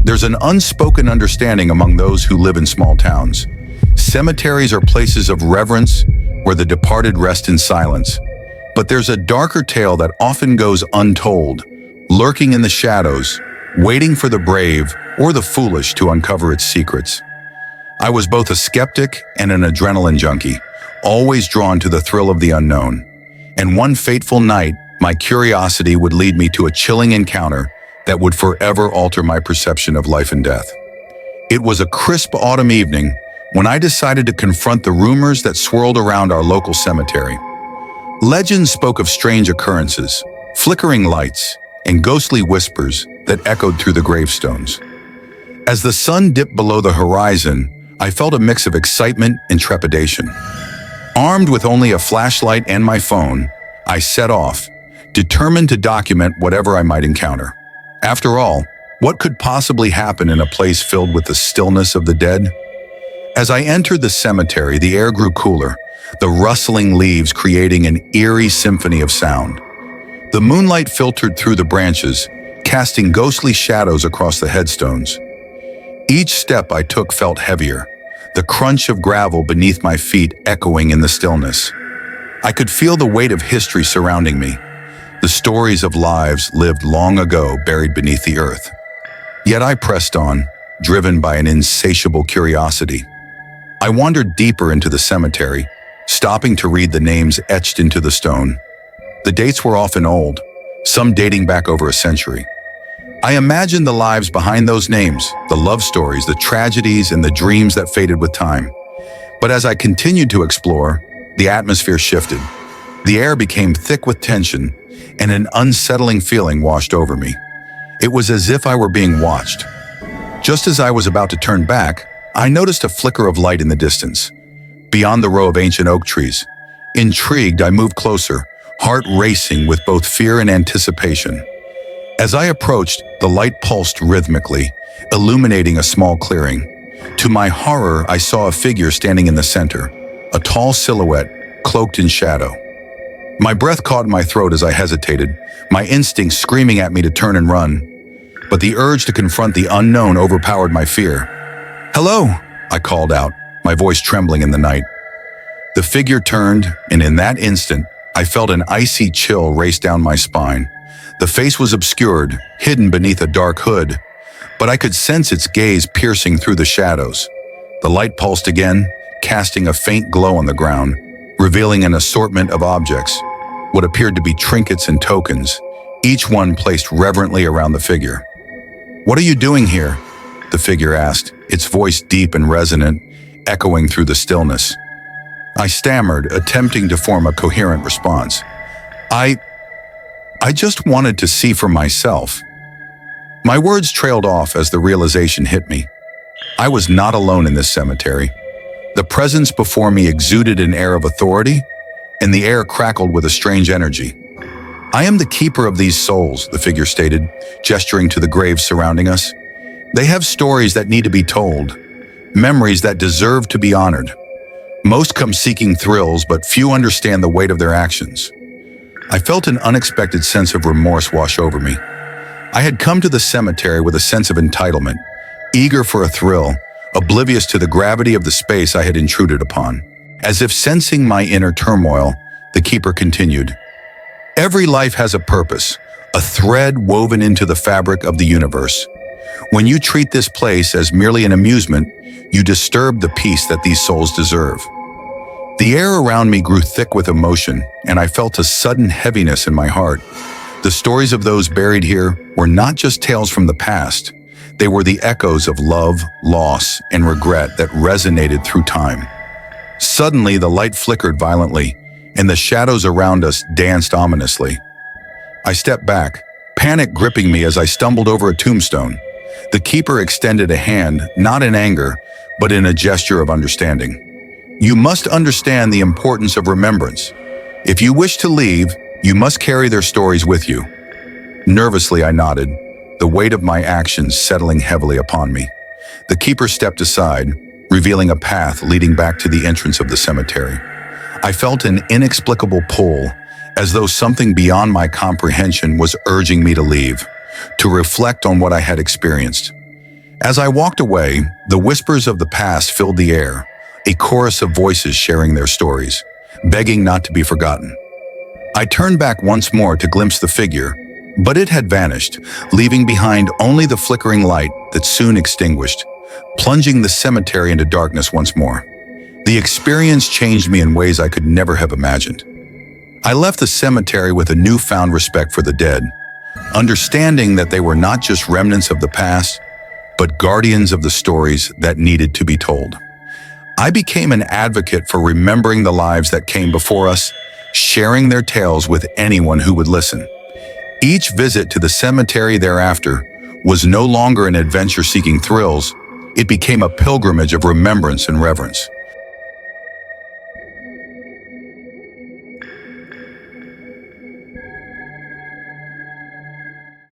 There's an unspoken understanding among those who live in small towns. Cemeteries are places of reverence where the departed rest in silence. But there's a darker tale that often goes untold, lurking in the shadows, waiting for the brave or the foolish to uncover its secrets. I was both a skeptic and an adrenaline junkie, always drawn to the thrill of the unknown. And one fateful night, my curiosity would lead me to a chilling encounter that would forever alter my perception of life and death. It was a crisp autumn evening when I decided to confront the rumors that swirled around our local cemetery. Legends spoke of strange occurrences, flickering lights, and ghostly whispers that echoed through the gravestones. As the sun dipped below the horizon, I felt a mix of excitement and trepidation. Armed with only a flashlight and my phone, I set off, determined to document whatever I might encounter. After all, what could possibly happen in a place filled with the stillness of the dead? As I entered the cemetery, the air grew cooler, the rustling leaves creating an eerie symphony of sound. The moonlight filtered through the branches, casting ghostly shadows across the headstones. Each step I took felt heavier, the crunch of gravel beneath my feet echoing in the stillness. I could feel the weight of history surrounding me, the stories of lives lived long ago buried beneath the earth. Yet I pressed on, driven by an insatiable curiosity. I wandered deeper into the cemetery, stopping to read the names etched into the stone. The dates were often old, some dating back over a century. I imagined the lives behind those names, the love stories, the tragedies, and the dreams that faded with time. But as I continued to explore, the atmosphere shifted. The air became thick with tension, and an unsettling feeling washed over me. It was as if I were being watched. Just as I was about to turn back, I noticed a flicker of light in the distance, beyond the row of ancient oak trees. Intrigued, I moved closer, heart racing with both fear and anticipation. As I approached, the light pulsed rhythmically, illuminating a small clearing. To my horror, I saw a figure standing in the center, a tall silhouette, cloaked in shadow. My breath caught in my throat as I hesitated, my instincts screaming at me to turn and run. But the urge to confront the unknown overpowered my fear. "Hello," I called out, my voice trembling in the night. The figure turned, and in that instant, I felt an icy chill race down my spine. The face was obscured, hidden beneath a dark hood, but I could sense its gaze piercing through the shadows. The light pulsed again, casting a faint glow on the ground, revealing an assortment of objects, what appeared to be trinkets and tokens, each one placed reverently around the figure. "What are you doing here?" the figure asked, its voice deep and resonant, echoing through the stillness. I stammered, attempting to form a coherent response. I just wanted to see for myself." My words trailed off as the realization hit me. I was not alone in this cemetery. The presence before me exuded an air of authority, and the air crackled with a strange energy. "I am the keeper of these souls," the figure stated, gesturing to the graves surrounding us. "They have stories that need to be told, memories that deserve to be honored. Most come seeking thrills, but few understand the weight of their actions." I felt an unexpected sense of remorse wash over me. I had come to the cemetery with a sense of entitlement, eager for a thrill, oblivious to the gravity of the space I had intruded upon. As if sensing my inner turmoil, the keeper continued, "Every life has a purpose, a thread woven into the fabric of the universe. When you treat this place as merely an amusement, you disturb the peace that these souls deserve." The air around me grew thick with emotion, and I felt a sudden heaviness in my heart. The stories of those buried here were not just tales from the past. They were the echoes of love, loss, and regret that resonated through time. Suddenly, the light flickered violently, and the shadows around us danced ominously. I stepped back, panic gripping me as I stumbled over a tombstone. The keeper extended a hand, not in anger, but in a gesture of understanding. "You must understand the importance of remembrance. If you wish to leave, you must carry their stories with you." Nervously, I nodded, the weight of my actions settling heavily upon me. The keeper stepped aside, revealing a path leading back to the entrance of the cemetery. I felt an inexplicable pull, as though something beyond my comprehension was urging me to leave, to reflect on what I had experienced. As I walked away, the whispers of the past filled the air, a chorus of voices sharing their stories, begging not to be forgotten. I turned back once more to glimpse the figure, but it had vanished, leaving behind only the flickering light that soon extinguished, plunging the cemetery into darkness once more. The experience changed me in ways I could never have imagined. I left the cemetery with a newfound respect for the dead, understanding that they were not just remnants of the past, but guardians of the stories that needed to be told. I became an advocate for remembering the lives that came before us, sharing their tales with anyone who would listen. Each visit to the cemetery thereafter was no longer an adventure seeking thrills, it became a pilgrimage of remembrance and reverence.